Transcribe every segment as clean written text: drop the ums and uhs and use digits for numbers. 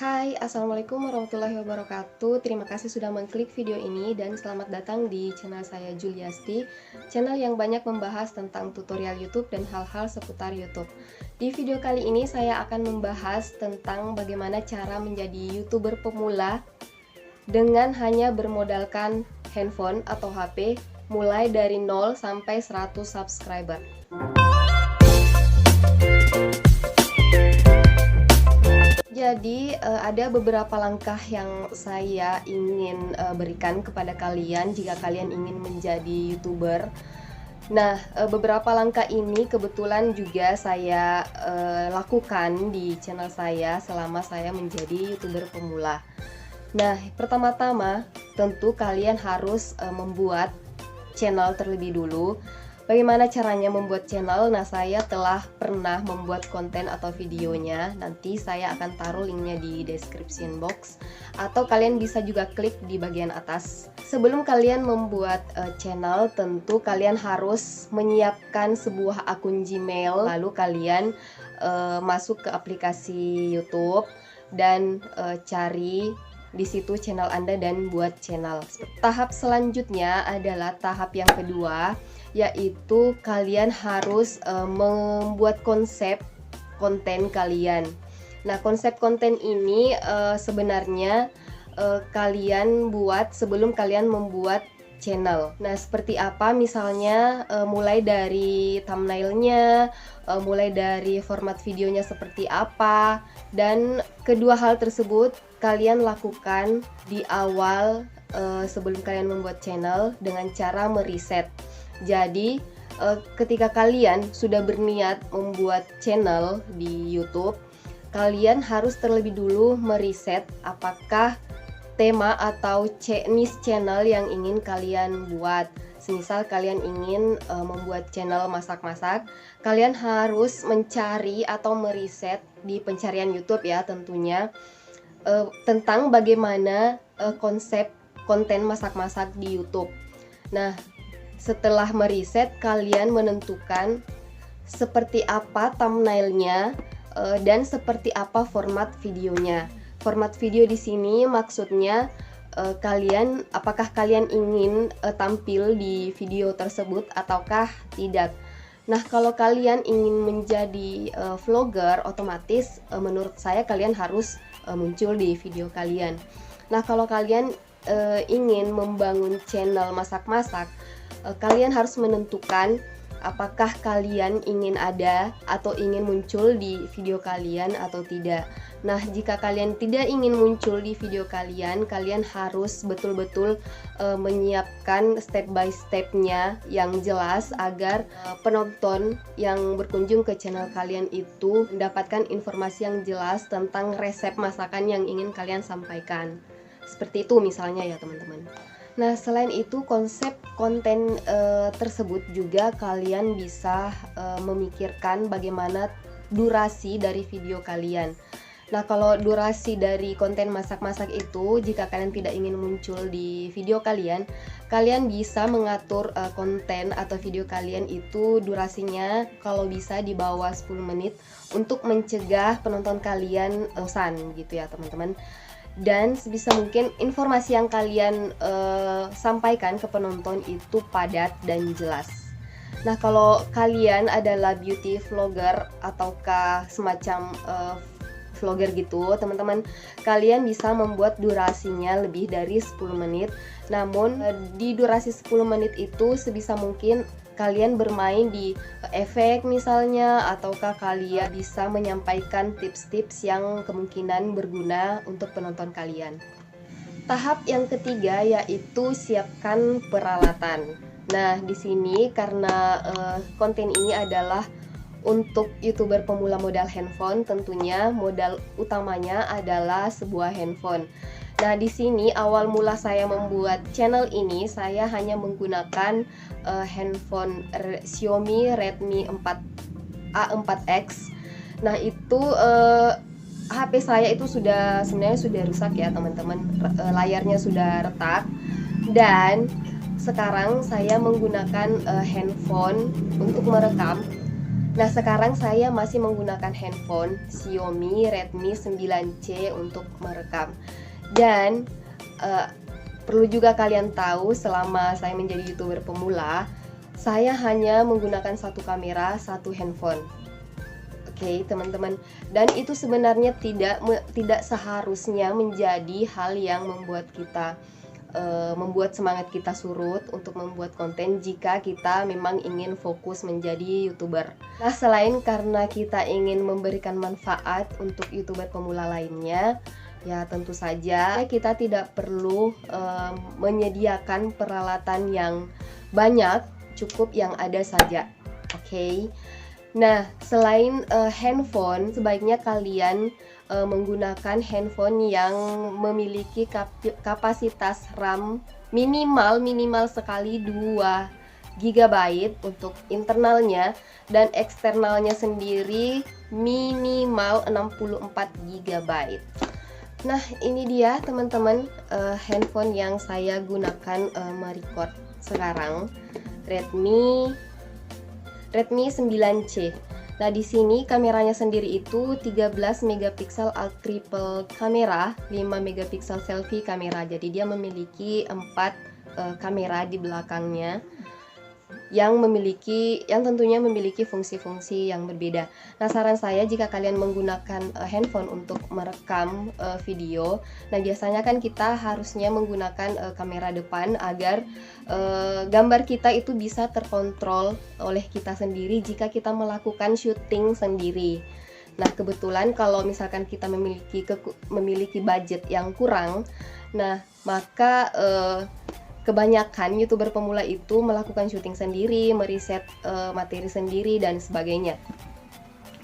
Hai, Assalamualaikum warahmatullahi wabarakatuh. Terima kasih sudah mengklik video ini dan selamat datang di channel saya Juliasti, channel yang banyak membahas tentang tutorial YouTube dan hal-hal seputar YouTube. Di video kali ini saya akan membahas tentang bagaimana cara menjadi YouTuber pemula dengan hanya bermodalkan handphone atau HP mulai dari 0 sampai 100 subscriber. Jadi ada beberapa langkah yang saya ingin berikan kepada kalian jika kalian ingin menjadi YouTuber. Nah, beberapa langkah ini kebetulan juga saya lakukan di channel saya selama saya menjadi YouTuber pemula. Nah, pertama-tama tentu kalian harus membuat channel terlebih dulu. Bagaimana caranya membuat channel? Nah, saya telah pernah membuat konten atau videonya. Nanti saya akan taruh linknya di description box, atau kalian bisa juga klik di bagian atas. Sebelum kalian membuat channel, tentu kalian harus menyiapkan sebuah akun Gmail. Lalu kalian masuk ke aplikasi YouTube dan cari di situ channel Anda dan buat channel. Tahap selanjutnya adalah tahap yang kedua, yaitu kalian harus membuat konsep konten kalian. Nah, konsep konten ini sebenarnya kalian buat sebelum kalian membuat channel. Nah, seperti apa? Misalnya mulai dari thumbnailnya, mulai dari format videonya seperti apa, dan kedua hal tersebut kalian lakukan di awal sebelum kalian membuat channel dengan cara meriset. Jadi ketika kalian sudah berniat membuat channel di YouTube, kalian harus terlebih dulu meriset apakah tema atau niche channel yang ingin kalian buat. Semisal kalian ingin membuat channel masak-masak, kalian harus mencari atau meriset di pencarian YouTube ya tentunya tentang bagaimana konsep konten masak-masak di YouTube. Nah, setelah meriset, kalian menentukan seperti apa thumbnailnya dan seperti apa format videonya. Format video di sini maksudnya apakah kalian ingin tampil di video tersebut ataukah tidak. Nah, kalau kalian ingin menjadi vlogger, otomatis menurut saya kalian harus muncul di video kalian. Nah, kalau kalian ingin membangun channel masak-masak, kalian harus menentukan apakah kalian ingin ada atau ingin muncul di video kalian atau tidak. Nah, jika kalian tidak ingin muncul di video kalian, kalian harus betul-betul menyiapkan step by stepnya yang jelas agar penonton yang berkunjung ke channel kalian itu mendapatkan informasi yang jelas tentang resep masakan yang ingin kalian sampaikan. Seperti itu misalnya ya teman-teman. Nah, selain itu konsep konten tersebut juga kalian bisa memikirkan bagaimana durasi dari video kalian. Nah, kalau durasi dari konten masak-masak itu, jika kalian tidak ingin muncul di video kalian, kalian bisa mengatur konten atau video kalian itu durasinya kalau bisa di bawah 10 menit untuk mencegah penonton kalian bosan gitu ya teman-teman. Dan sebisa mungkin informasi yang kalian sampaikan ke penonton itu padat dan jelas. Nah, kalau kalian adalah beauty vlogger ataukah semacam vlogger gitu, teman-teman, kalian bisa membuat durasinya lebih dari 10 menit. Namun di durasi 10 menit itu sebisa mungkin kalian bermain di efek misalnya, ataukah kalian bisa menyampaikan tips-tips yang kemungkinan berguna untuk penonton kalian. Tahap yang ketiga yaitu siapkan peralatan. Nah, di sini karena konten ini adalah untuk YouTuber pemula modal handphone, tentunya modal utamanya adalah sebuah handphone. Nah, di sini awal mula saya membuat channel ini, saya hanya menggunakan handphone Xiaomi Redmi 4 A4X. Nah, itu HP saya itu sebenarnya sudah rusak ya teman-teman, layarnya sudah retak. Dan sekarang saya menggunakan handphone untuk merekam Nah, sekarang saya masih menggunakan handphone Xiaomi Redmi 9C untuk merekam. Dan perlu juga kalian tahu, selama saya menjadi YouTuber pemula, saya hanya menggunakan satu kamera, satu handphone. Oke, teman-teman. Dan itu sebenarnya tidak seharusnya menjadi hal yang membuat semangat kita surut untuk membuat konten jika kita memang ingin fokus menjadi YouTuber. Nah, selain karena kita ingin memberikan manfaat untuk YouTuber pemula lainnya, ya tentu saja kita tidak perlu menyediakan peralatan yang banyak, cukup yang ada saja. Oke. Nah, selain handphone, sebaiknya kalian menggunakan handphone yang memiliki kapasitas RAM minimal sekali 2 GB untuk internalnya, dan eksternalnya sendiri minimal 64 GB. Nah, ini dia teman-teman handphone yang saya gunakan merecord sekarang, Redmi 9C. Nah, di sini kameranya sendiri itu 13 megapiksel triple kamera, 5 megapiksel selfie kamera. Jadi dia memiliki 4 kamera di belakangnya yang tentunya memiliki fungsi-fungsi yang berbeda. Nah, saran saya jika kalian menggunakan handphone untuk merekam video, nah biasanya kan kita harusnya menggunakan kamera depan agar gambar kita itu bisa terkontrol oleh kita sendiri jika kita melakukan syuting sendiri. Nah, kebetulan kalau misalkan kita memiliki budget yang kurang, nah maka kebanyakan YouTuber pemula itu melakukan syuting sendiri, meriset materi sendiri dan sebagainya.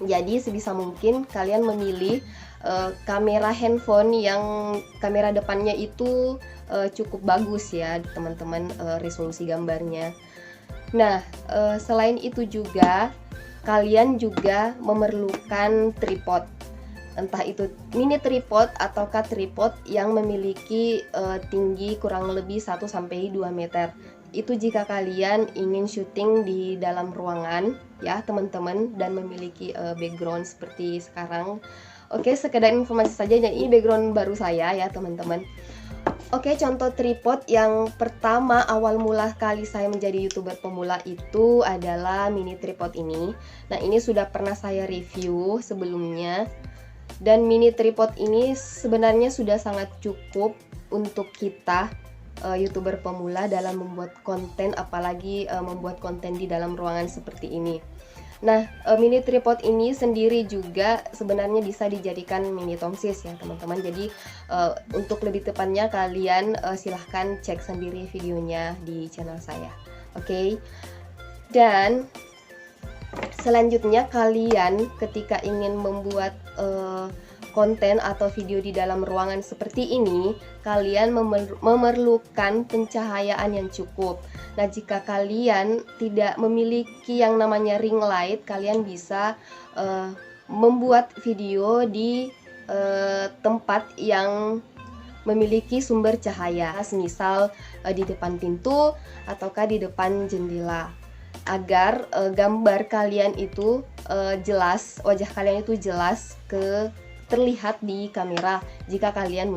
Jadi sebisa mungkin kalian memilih kamera handphone yang kamera depannya itu cukup bagus ya teman-teman, resolusi gambarnya. Nah, selain itu juga kalian juga memerlukan tripod. Entah itu mini tripod ataukah tripod yang memiliki tinggi kurang lebih 1-2 meter. Itu jika kalian ingin syuting di dalam ruangan ya teman-teman, dan memiliki background seperti sekarang. Oke, sekedar informasi saja, dan ini background baru saya ya teman-teman. Oke, contoh tripod yang pertama awal mula kali saya menjadi YouTuber pemula itu adalah mini tripod ini. Nah, ini sudah pernah saya review sebelumnya. Dan mini tripod ini sebenarnya sudah sangat cukup untuk kita YouTuber pemula dalam membuat konten, apalagi membuat konten di dalam ruangan seperti ini. Nah, mini tripod ini sendiri juga sebenarnya bisa dijadikan mini tongsis ya teman-teman. Jadi untuk lebih tepatnya kalian silahkan cek sendiri videonya di channel saya. Oke. Dan selanjutnya kalian ketika ingin membuat konten atau video di dalam ruangan seperti ini, kalian memerlukan pencahayaan yang cukup. Nah, jika kalian tidak memiliki yang namanya ring light, kalian bisa membuat video di tempat yang memiliki sumber cahaya, semisal di depan pintu ataukah di depan jendela, agar gambar kalian itu jelas, wajah kalian itu jelas terlihat di kamera jika kalian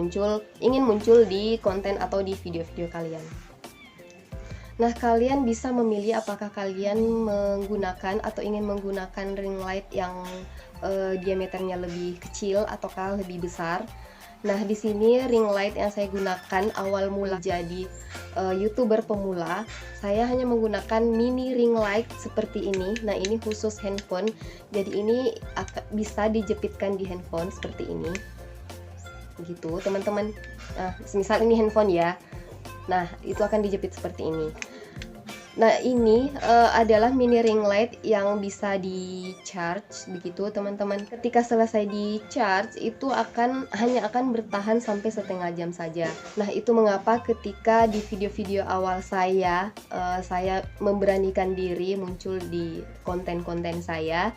ingin muncul di konten atau di video-video kalian. Nah, kalian bisa memilih apakah kalian menggunakan atau ingin menggunakan ring light yang diameternya lebih kecil ataukah lebih besar. Nah, di sini ring light yang saya gunakan awal mula jadi YouTuber pemula, saya hanya menggunakan mini ring light seperti ini. Nah, ini khusus handphone. Jadi ini bisa dijepitkan di handphone seperti ini. Gitu, teman-teman. Nah, misal ini handphone ya. Nah, itu akan dijepit seperti ini. Nah, ini adalah mini ring light yang bisa di charge begitu teman-teman. Ketika selesai di charge itu hanya akan bertahan sampai setengah jam saja. Nah, itu mengapa ketika di video-video awal saya memberanikan diri muncul di konten-konten saya,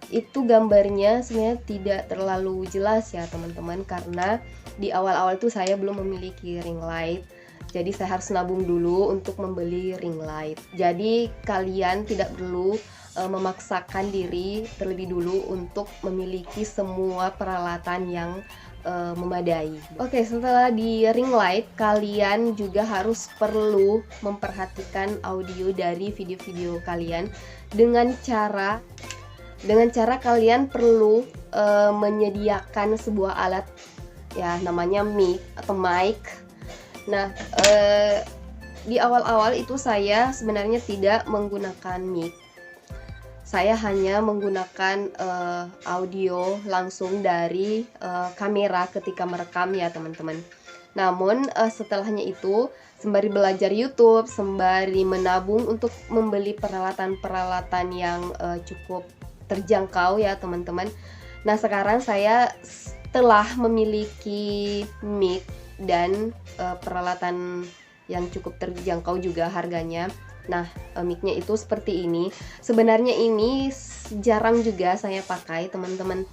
itu gambarnya sebenarnya tidak terlalu jelas ya teman-teman, karena di awal-awal tuh saya belum memiliki ring light. Jadi saya harus nabung dulu untuk membeli ring light. Jadi kalian tidak perlu memaksakan diri terlebih dulu untuk memiliki semua peralatan yang memadai. Oke, setelah di ring light, kalian juga harus perlu memperhatikan audio dari video-video kalian dengan cara kalian perlu menyediakan sebuah alat ya, namanya mic atau mic. Nah, di awal-awal itu saya sebenarnya tidak menggunakan mic. Saya hanya menggunakan audio langsung dari kamera ketika merekam ya teman-teman. Namun setelahnya itu, sembari belajar YouTube, sembari menabung untuk membeli peralatan-peralatan yang cukup terjangkau ya teman-teman. Nah, sekarang saya telah memiliki mic dan peralatan yang cukup terjangkau juga harganya. Nah, mic-nya itu seperti ini. Sebenarnya ini jarang juga saya pakai, teman-teman.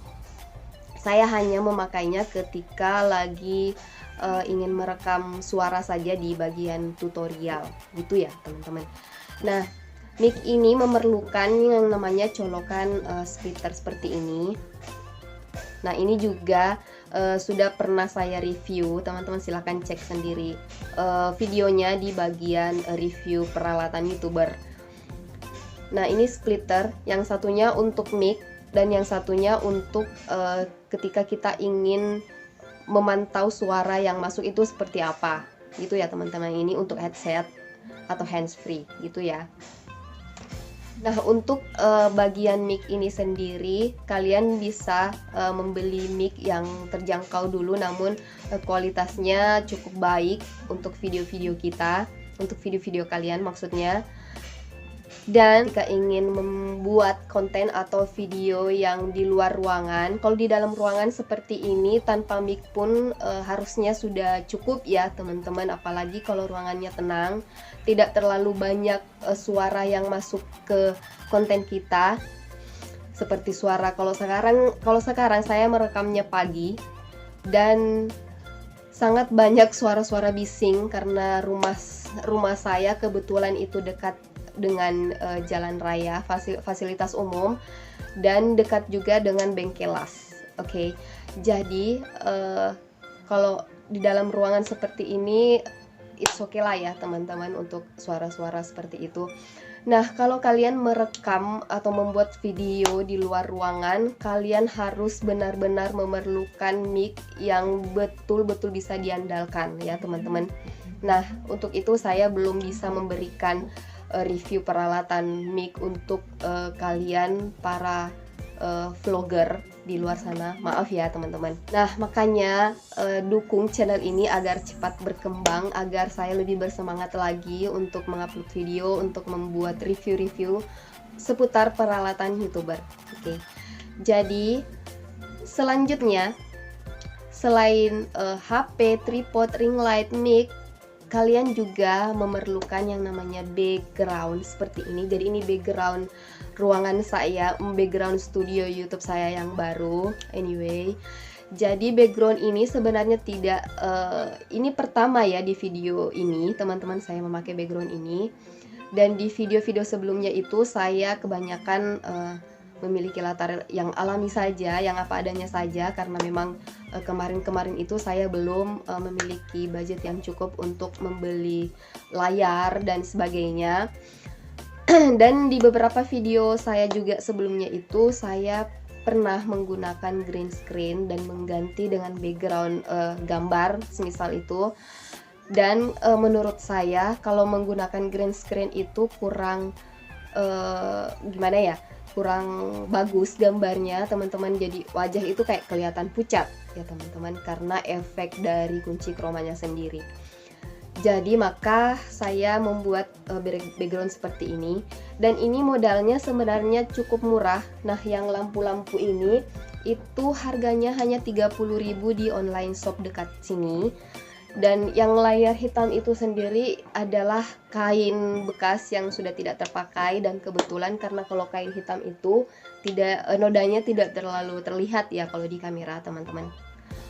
Saya hanya memakainya ketika lagi ingin merekam suara saja di bagian tutorial, gitu ya, teman-teman. Nah, mic ini memerlukan yang namanya colokan splitter seperti ini. Nah, ini juga sudah pernah saya review, teman-teman silahkan cek sendiri videonya di bagian review peralatan YouTuber. Nah, ini splitter, yang satunya untuk mic dan yang satunya untuk ketika kita ingin memantau suara yang masuk itu seperti apa, gitu ya teman-teman. Ini untuk headset atau handsfree, gitu ya. Nah, untuk bagian mic ini sendiri, kalian bisa membeli mic yang terjangkau dulu, namun kualitasnya cukup baik untuk video-video kita, untuk video-video kalian maksudnya. Dan jika ingin membuat konten atau video yang di luar ruangan, kalau di dalam ruangan seperti ini tanpa mic pun harusnya sudah cukup ya teman-teman. Apalagi kalau ruangannya tenang, tidak terlalu banyak suara yang masuk ke konten kita. Seperti suara kalau sekarang saya merekamnya pagi dan sangat banyak suara-suara bising karena rumah saya kebetulan itu dekat dengan jalan raya, fasilitas umum, dan dekat juga dengan bengkelas. Oke, jadi kalau di dalam ruangan seperti ini it's okay lah ya teman-teman untuk suara-suara seperti itu. Nah, kalau kalian merekam atau membuat video di luar ruangan, kalian harus benar-benar memerlukan mic yang betul-betul bisa diandalkan ya teman-teman. Nah, untuk itu saya belum bisa memberikan review peralatan mic untuk kalian para vlogger di luar sana. Maaf ya teman-teman. Nah, makanya dukung channel ini agar cepat berkembang, agar saya lebih bersemangat lagi untuk mengupload video, untuk membuat review-review seputar peralatan YouTuber. Oke. Jadi selanjutnya, selain HP, tripod, ring light, mic, kalian juga memerlukan yang namanya background seperti ini. Jadi ini background ruangan saya, background studio YouTube saya yang baru. Anyway, jadi background ini sebenarnya tidak ini pertama ya di video ini teman-teman saya memakai background ini. Dan di video-video sebelumnya itu saya kebanyakan memiliki latar yang alami saja, yang apa adanya saja, karena memang kemarin-kemarin itu saya belum memiliki budget yang cukup untuk membeli layar dan sebagainya. Dan di beberapa video saya juga sebelumnya itu saya pernah menggunakan green screen dan mengganti dengan background gambar semisal itu. Dan menurut saya kalau menggunakan green screen itu kurang gimana ya, kurang bagus gambarnya teman-teman. Jadi wajah itu kayak kelihatan pucat ya teman-teman, karena efek dari kunci chromanya sendiri. Jadi maka saya membuat background seperti ini, dan ini modalnya sebenarnya cukup murah. Nah, yang lampu-lampu ini itu harganya hanya 30.000 di online shop dekat sini. Dan yang layar hitam itu sendiri adalah kain bekas yang sudah tidak terpakai, dan kebetulan karena kalau kain hitam itu tidak nodanya tidak terlalu terlihat ya kalau di kamera teman-teman.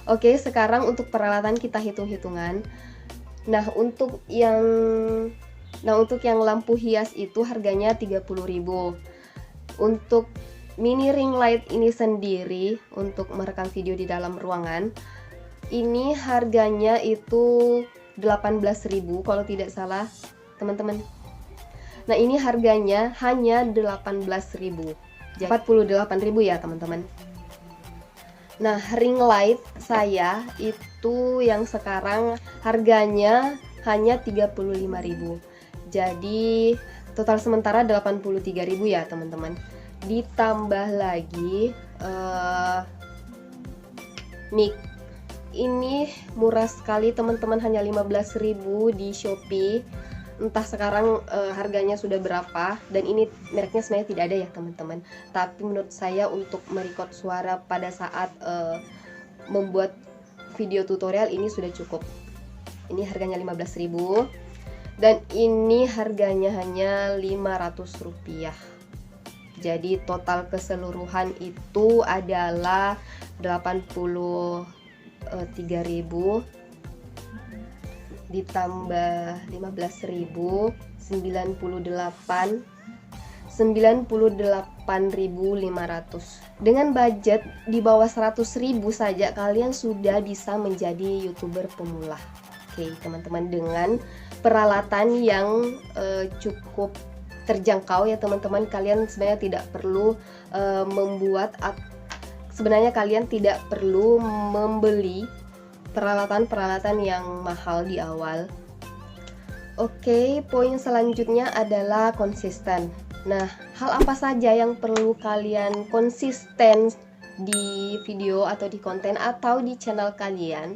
Oke, sekarang untuk peralatan kita hitung-hitungan. Nah, untuk yang lampu hias itu harganya 30.000. Untuk mini ring light ini sendiri untuk merekam video di dalam ruangan, ini harganya itu 18.000 kalau tidak salah teman-teman. Nah ini harganya hanya 18.000, 48.000 ya teman-teman. Nah ring light saya itu yang sekarang harganya hanya 35.000. Jadi total sementara 83.000 ya teman-teman. Ditambah lagi mic. Ini murah sekali teman-teman, hanya 15.000 di Shopee. Entah sekarang harganya sudah berapa, dan ini mereknya sebenarnya tidak ada ya teman-teman. Tapi menurut saya untuk merekod suara pada saat membuat video tutorial ini sudah cukup. Ini harganya 15.000 dan ini harganya hanya 500 rupiah. Jadi total keseluruhan itu adalah 83.000 ditambah 15.000, 98.500. Dengan budget di bawah 100.000 saja kalian sudah bisa menjadi YouTuber pemula. Oke, teman-teman, dengan peralatan yang cukup terjangkau ya teman-teman. Kalian sebenarnya tidak perlu sebenarnya kalian tidak perlu membeli peralatan-peralatan yang mahal di awal. Oke, poin selanjutnya adalah konsisten. Nah, hal apa saja yang perlu kalian konsisten di video atau di konten atau di channel kalian?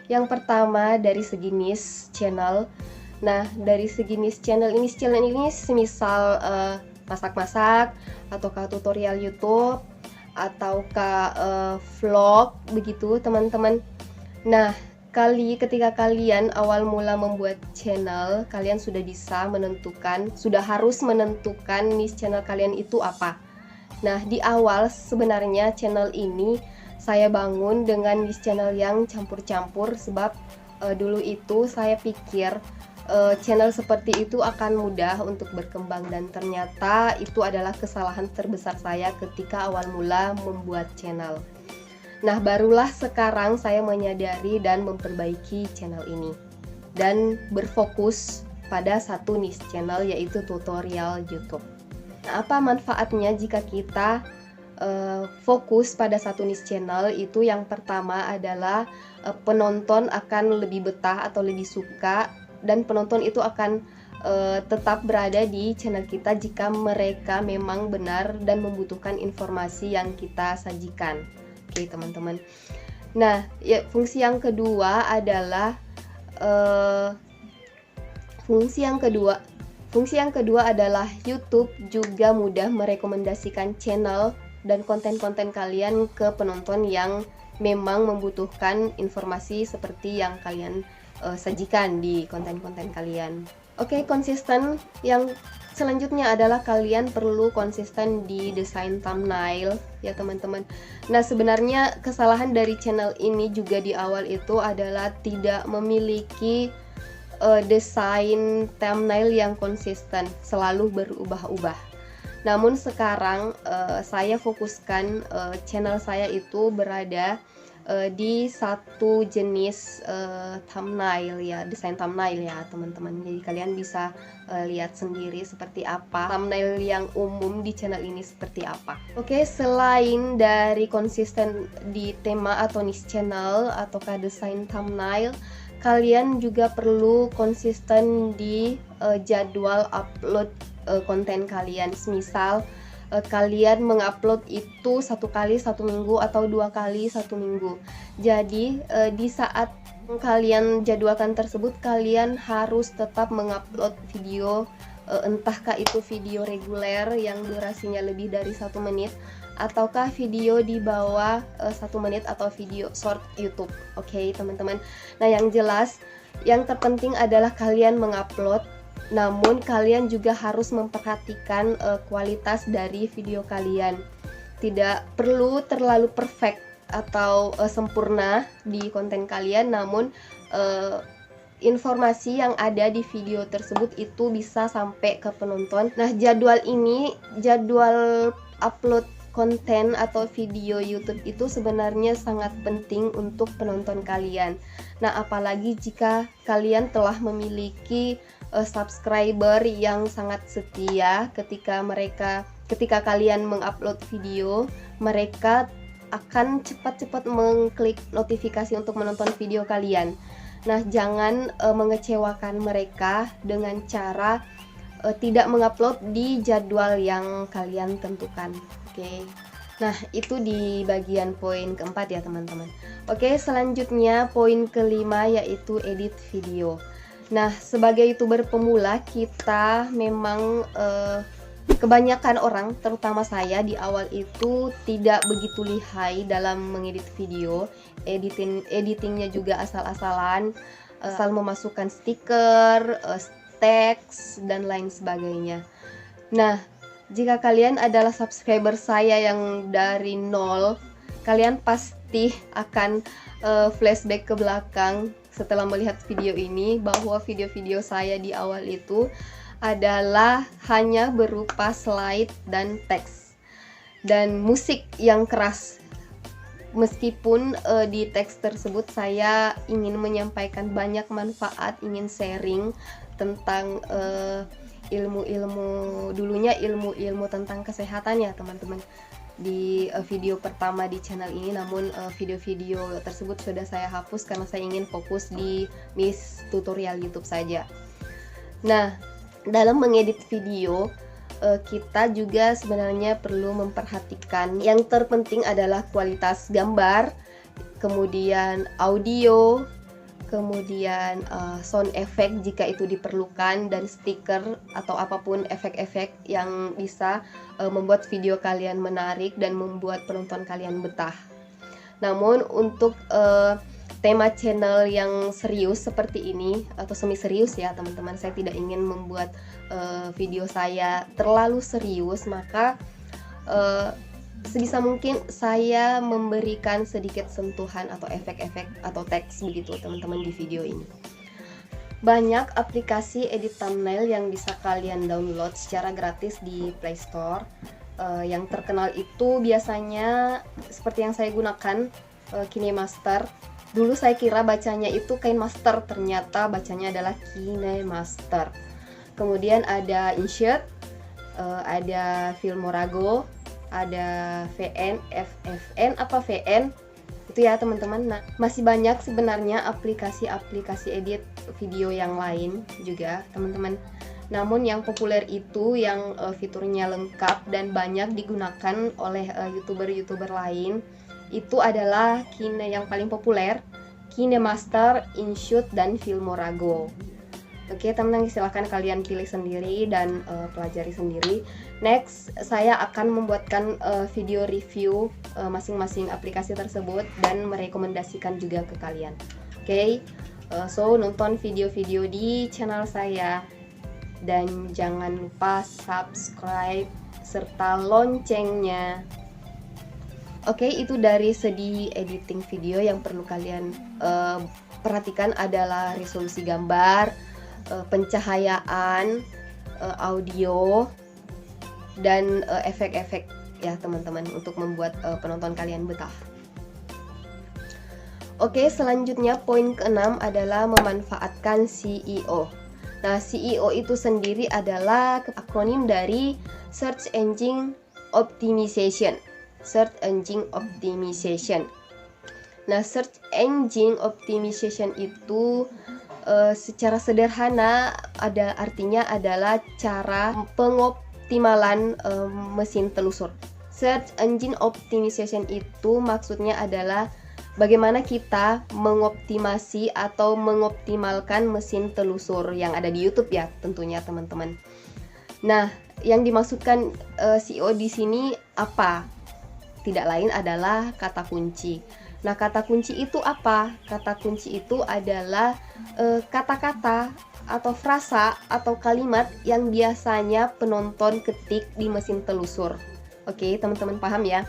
Yang pertama dari segi niche channel. Nah, dari segi niche channel ini semisal masak-masak, ataukah tutorial YouTube, ataukah vlog, begitu teman-teman. Nah, ketika kalian awal mula membuat channel, kalian sudah harus menentukan niche channel kalian itu apa. Nah, di awal sebenarnya channel ini saya bangun dengan niche channel yang campur-campur, sebab dulu itu saya pikir channel seperti itu akan mudah untuk berkembang, dan ternyata itu adalah kesalahan terbesar saya ketika awal mula membuat channel. Nah, barulah sekarang saya menyadari dan memperbaiki channel ini dan berfokus pada satu niche channel, yaitu tutorial YouTube. Nah, apa manfaatnya jika kita fokus pada satu niche channel? Itu yang pertama adalah penonton akan lebih betah atau lebih suka, dan penonton itu akan tetap berada di channel kita jika mereka memang benar dan membutuhkan informasi yang kita sajikan. Oke, teman-teman. Nah, ya, fungsi yang kedua adalah YouTube juga mudah merekomendasikan channel dan konten-konten kalian ke penonton yang memang membutuhkan informasi seperti yang kalian sajikan di konten-konten kalian. Oke, konsisten. Yang selanjutnya adalah kalian perlu konsisten di desain thumbnail ya teman-teman. Nah, sebenarnya kesalahan dari channel ini juga di awal itu adalah tidak memiliki desain thumbnail yang konsisten, selalu berubah-ubah. Namun sekarang saya fokuskan channel saya itu berada di satu jenis thumbnail ya, desain thumbnail ya teman-teman. Jadi kalian bisa lihat sendiri seperti apa thumbnail yang umum di channel ini seperti apa. Oke, selain dari konsisten di tema atau niche channel ataukah desain thumbnail, kalian juga perlu konsisten di jadwal upload konten kalian. Misal kalian mengupload itu 1 kali 1 minggu atau 2 kali 1 minggu. Jadi di saat kalian jadwalkan tersebut, kalian harus tetap mengupload video, entahkah itu video reguler yang durasinya lebih dari 1 menit, ataukah video di bawah 1 menit atau video short YouTube. Oke, teman-teman. Nah, yang jelas yang terpenting adalah kalian mengupload. Namun kalian juga harus memperhatikan kualitas dari video kalian. Tidak perlu terlalu perfect atau sempurna di konten kalian, namun informasi yang ada di video tersebut itu bisa sampai ke penonton. Nah, jadwal upload konten atau video YouTube itu sebenarnya sangat penting untuk penonton kalian. Nah, apalagi jika kalian telah memiliki subscriber yang sangat setia, ketika kalian mengupload video, mereka akan cepat-cepat mengklik notifikasi untuk menonton video kalian. Nah, jangan mengecewakan mereka dengan cara tidak mengupload di jadwal yang kalian tentukan. Oke. Nah, itu di bagian poin keempat ya, teman-teman. Oke, selanjutnya poin kelima yaitu edit video. Nah, sebagai YouTuber pemula, kita memang kebanyakan orang, terutama saya di awal itu tidak begitu lihai dalam mengedit video. Editingnya juga asal-asalan, asal memasukkan stiker, teks, dan lain sebagainya. Nah, jika kalian adalah subscriber saya yang dari nol, kalian pasti akan flashback ke belakang setelah melihat video ini, bahwa video-video saya di awal itu adalah hanya berupa slide dan teks dan musik yang keras. Meskipun di teks tersebut saya ingin menyampaikan banyak manfaat, ingin sharing tentang ilmu-ilmu tentang kesehatan ya, teman-teman, di video pertama di channel ini. Namun video-video tersebut sudah saya hapus karena saya ingin fokus di niche tutorial YouTube saja. Nah, dalam mengedit video kita juga sebenarnya perlu memperhatikan yang terpenting adalah kualitas gambar, kemudian audio, kemudian sound effect jika itu diperlukan, dan stiker atau apapun efek-efek yang bisa membuat video kalian menarik dan membuat penonton kalian betah. Namun untuk tema channel yang serius seperti ini atau semi serius ya, teman-teman, saya tidak ingin membuat video saya terlalu serius, maka sebisa mungkin saya memberikan sedikit sentuhan atau efek-efek atau teks begitu, teman-teman, di video ini. Banyak aplikasi edit thumbnail yang bisa kalian download secara gratis di Play Store. Yang terkenal itu biasanya seperti yang saya gunakan, KineMaster. Dulu saya kira bacanya itu KineMaster, ternyata bacanya adalah KineMaster. Kemudian ada InShot, ada Filmorago, ada VN, VN itu ya, teman-teman. Nah, masih banyak sebenarnya aplikasi-aplikasi edit video yang lain juga, teman-teman. Namun yang populer itu yang fiturnya lengkap dan banyak digunakan oleh YouTuber-YouTuber lain, itu adalah yang paling populer, KineMaster, InShot, dan Filmorago. Oke, teman-teman, silahkan kalian pilih sendiri dan pelajari sendiri. Next, saya akan membuatkan video review masing-masing aplikasi tersebut dan merekomendasikan juga ke kalian. Oke, so nonton video-video di channel saya dan jangan lupa subscribe serta loncengnya. Oke, itu dari segi editing video. Yang perlu kalian perhatikan adalah resolusi gambar, pencahayaan, audio, dan efek-efek ya, teman-teman, untuk membuat penonton kalian betah. Oke, selanjutnya poin ke-6 adalah memanfaatkan SEO. Nah, SEO itu sendiri adalah akronim dari Search Engine Optimization. Search Engine Optimization. Nah, Search Engine Optimization itu secara sederhana artinya adalah cara pengoptimalan mesin telusur. Search Engine Optimization itu maksudnya adalah bagaimana kita mengoptimasi atau mengoptimalkan mesin telusur yang ada di YouTube ya, tentunya, teman-teman. Nah, yang dimaksudkan SEO di sini apa? Tidak lain adalah kata kunci. Nah, kata kunci itu apa? Kata kunci itu adalah kata-kata atau frasa atau kalimat yang biasanya penonton ketik di mesin telusur. Oke, teman-teman paham ya?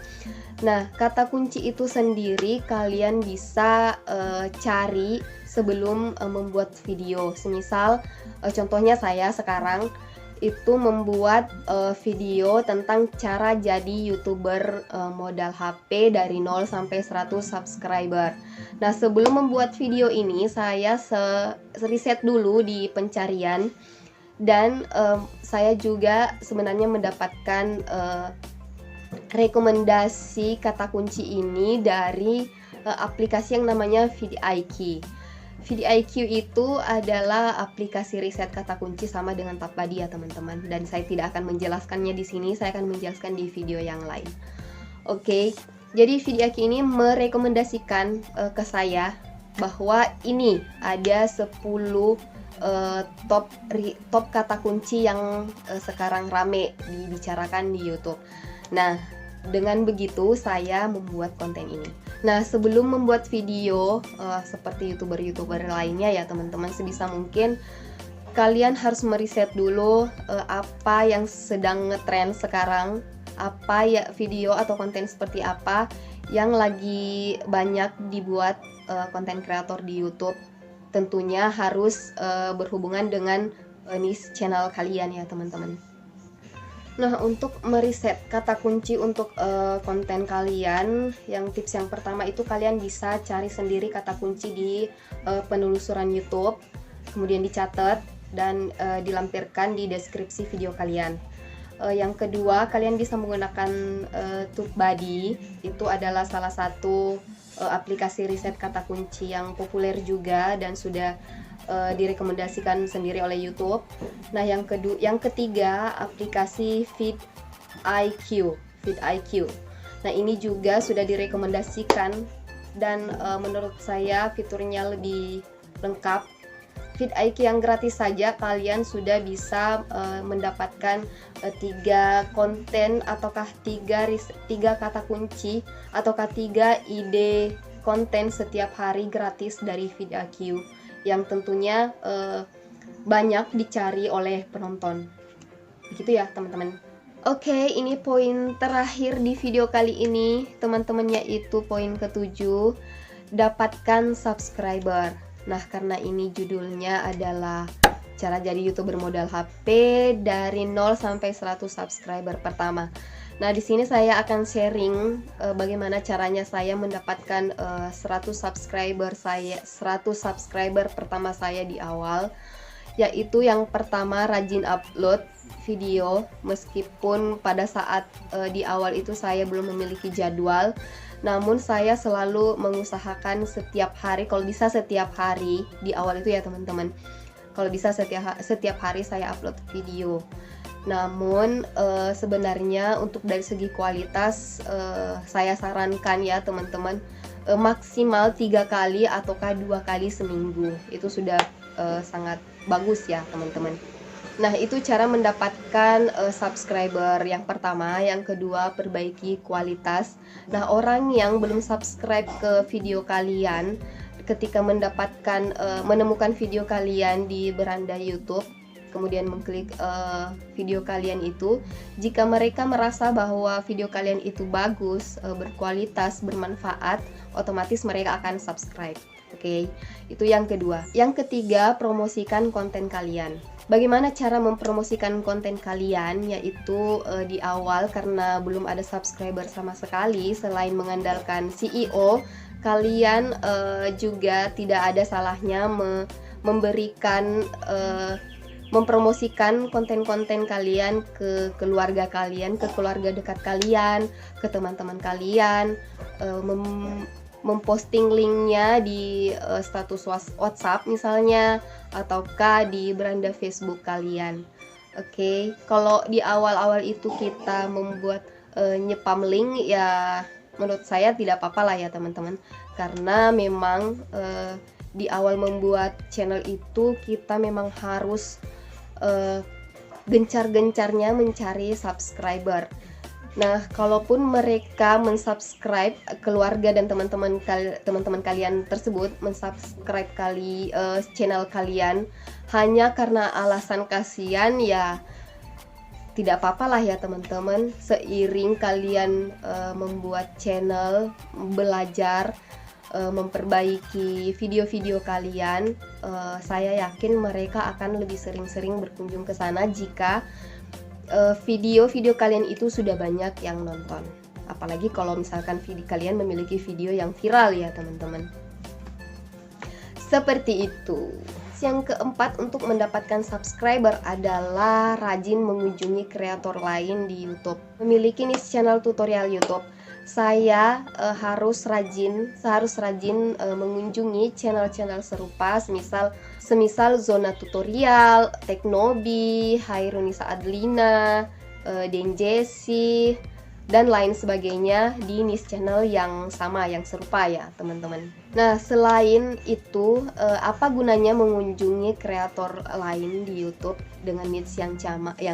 Nah, kata kunci itu sendiri kalian bisa cari sebelum membuat video. Semisal contohnya saya sekarang itu membuat video tentang cara jadi YouTuber modal HP dari 0 sampai 100 subscriber. Nah, sebelum membuat video ini saya riset dulu di pencarian, dan saya juga sebenarnya mendapatkan rekomendasi kata kunci ini dari aplikasi yang namanya vidIQ. vidIQ itu adalah aplikasi riset kata kunci sama dengan Tapbuddy ya teman-teman, dan saya tidak akan menjelaskannya di sini, saya akan menjelaskan di video yang lain. Oke, jadi vidIQ ini merekomendasikan ke saya bahwa ini ada 10 top kata kunci yang sekarang rame dibicarakan di YouTube. Nah, dengan begitu saya membuat konten ini. Nah, sebelum membuat video seperti YouTuber-YouTuber lainnya ya teman-teman, sebisa mungkin kalian harus meriset dulu apa yang sedang ngetrend sekarang, apa ya video atau konten seperti apa yang lagi banyak dibuat konten kreator di YouTube. Tentunya harus berhubungan dengan niche channel kalian ya teman-teman. Nah, untuk meriset kata kunci untuk konten kalian, tips yang pertama itu kalian bisa cari sendiri kata kunci di penelusuran YouTube, kemudian dicatat dan dilampirkan di deskripsi video kalian. Yang kedua, kalian bisa menggunakan Tapbuddy. Itu adalah salah satu aplikasi riset kata kunci yang populer juga dan sudah direkomendasikan sendiri oleh YouTube. Nah, yang ketiga, aplikasi vidIQ. Nah, ini juga sudah direkomendasikan dan menurut saya fiturnya lebih lengkap. vidIQ yang gratis saja kalian sudah bisa mendapatkan 3 konten ataukah 3 kata kunci ataukah 3 ide konten setiap hari gratis dari vidIQ yang tentunya banyak dicari oleh penonton. Begitu ya teman-teman. Oke, ini poin terakhir di video kali ini teman-teman, yaitu poin ke-7, dapatkan subscriber. Nah, karena ini judulnya adalah cara jadi YouTuber modal HP dari 0 sampai 100 subscriber pertama. Nah, di sini saya akan sharing bagaimana caranya saya mendapatkan 100 subscriber pertama saya di awal. Yaitu yang pertama, rajin upload video meskipun pada saat di awal itu saya belum memiliki jadwal. Namun saya selalu mengusahakan setiap hari, kalau bisa setiap hari di awal itu ya teman-teman. Kalau bisa setiap hari saya upload video. Namun sebenarnya untuk dari segi kualitas saya sarankan ya teman-teman, maksimal 3 kali ataukah 2 kali seminggu. Itu sudah sangat bagus ya teman-teman. Nah, itu cara mendapatkan subscriber yang pertama. Yang kedua, perbaiki kualitas. Nah, orang yang belum subscribe ke video kalian, ketika menemukan video kalian di beranda YouTube, kemudian mengklik video kalian itu, jika mereka merasa bahwa video kalian itu bagus, berkualitas, bermanfaat, otomatis mereka akan subscribe. Oke, itu yang kedua. Yang ketiga, promosikan konten kalian. Bagaimana cara mempromosikan konten kalian? Yaitu di awal, karena belum ada subscriber sama sekali, selain mengandalkan CEO, kalian juga tidak ada salahnya mempromosikan konten-konten kalian ke keluarga kalian, ke keluarga dekat kalian, ke teman-teman kalian, memposting linknya di status WhatsApp misalnya, ataukah di beranda Facebook kalian. Oke, kalau di awal-awal itu kita membuat nyepam link, ya menurut saya tidak apa-apa lah ya teman-teman, karena memang di awal membuat channel itu kita memang harus gencar-gencarnya mencari subscriber. Nah, kalaupun mereka mensubscribe, keluarga dan teman-teman kalian tersebut mensubscribe channel kalian hanya karena alasan kasihan, ya tidak apa-apa lah ya teman-teman, seiring kalian membuat channel, belajar, memperbaiki video-video kalian, saya yakin mereka akan lebih sering-sering berkunjung ke sana jika video-video kalian itu sudah banyak yang nonton. Apalagi kalau misalkan video kalian memiliki video yang viral ya teman-teman. Seperti itu. Yang keempat, untuk mendapatkan subscriber adalah rajin mengunjungi kreator lain di YouTube. Memiliki niche channel tutorial YouTube, saya harus rajin mengunjungi channel-channel serupa, semisal Zona Tutorial, Teknobi, Hairunisa Adlina, Denjesi, dan lain sebagainya di niche channel yang sama, yang serupa ya teman-teman. Nah, selain itu, apa gunanya mengunjungi kreator lain di YouTube dengan niche yang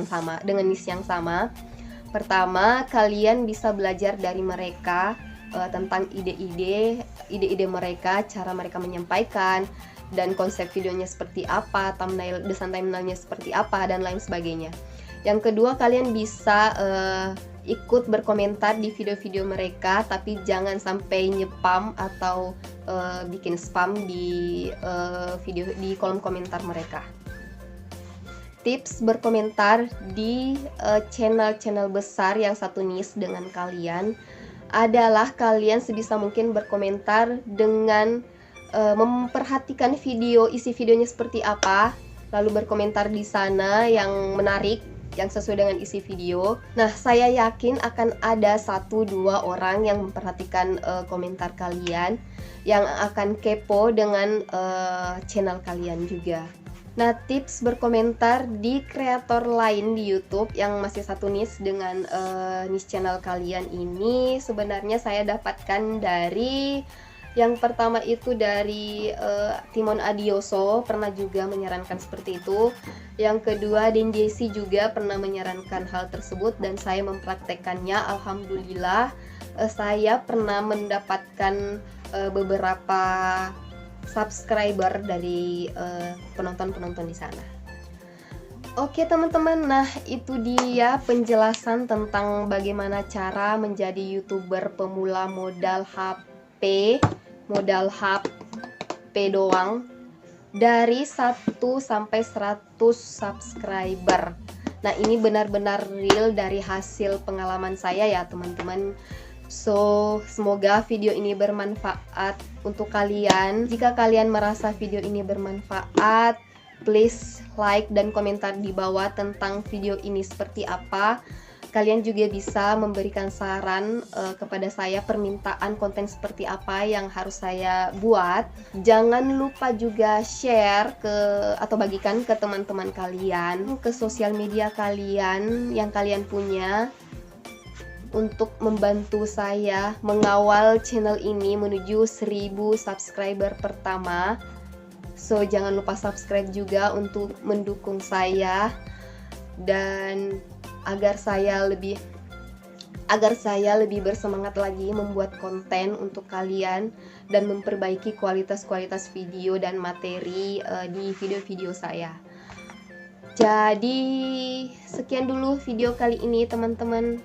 sama? Pertama, kalian bisa belajar dari mereka tentang ide-ide mereka, cara mereka menyampaikan, dan konsep videonya seperti apa, desain thumbnailnya seperti apa, dan lain sebagainya. Yang kedua, kalian bisa ikut berkomentar di video-video mereka, tapi jangan sampai nyepam atau bikin spam di kolom komentar mereka. Tips berkomentar di channel-channel besar yang satu niche dengan kalian adalah kalian sebisa mungkin berkomentar dengan memperhatikan isi videonya seperti apa, lalu berkomentar di sana yang menarik, yang sesuai dengan isi video. Nah, saya yakin akan ada 1-2 orang yang memperhatikan komentar kalian, yang akan kepo dengan channel kalian juga. Nah, tips berkomentar di kreator lain di YouTube yang masih satu niche dengan niche channel kalian ini sebenarnya saya dapatkan dari yang pertama itu dari Timon Adioso, pernah juga menyarankan seperti itu. Yang kedua, Denjesi juga pernah menyarankan hal tersebut dan saya mempraktekannya. Alhamdulillah, saya pernah mendapatkan beberapa subscriber dari penonton-penonton di sana. Oke teman-teman, nah itu dia penjelasan tentang bagaimana cara menjadi YouTuber pemula modal HP doang dari 1 sampai 100 subscriber. Nah, ini benar-benar real dari hasil pengalaman saya ya teman-teman. So, semoga video ini bermanfaat untuk kalian. Jika kalian merasa video ini bermanfaat, please like dan komentar di bawah tentang video ini seperti apa. Kalian juga bisa memberikan saran kepada saya, permintaan konten seperti apa yang harus saya buat. Jangan lupa juga share atau bagikan ke teman-teman kalian, ke sosial media kalian yang kalian punya, untuk membantu saya mengawal channel ini menuju 1000 subscriber pertama. So, jangan lupa subscribe juga untuk mendukung saya dan agar saya lebih bersemangat lagi membuat konten untuk kalian dan memperbaiki kualitas video dan materi di video-video saya. Jadi sekian dulu video kali ini teman-teman.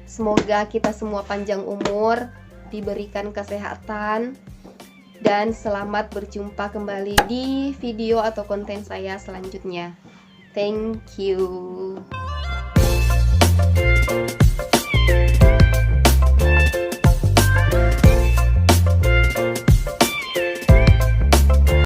Semoga kita semua panjang umur, diberikan kesehatan, dan selamat berjumpa kembali di video atau konten saya selanjutnya. Thank you.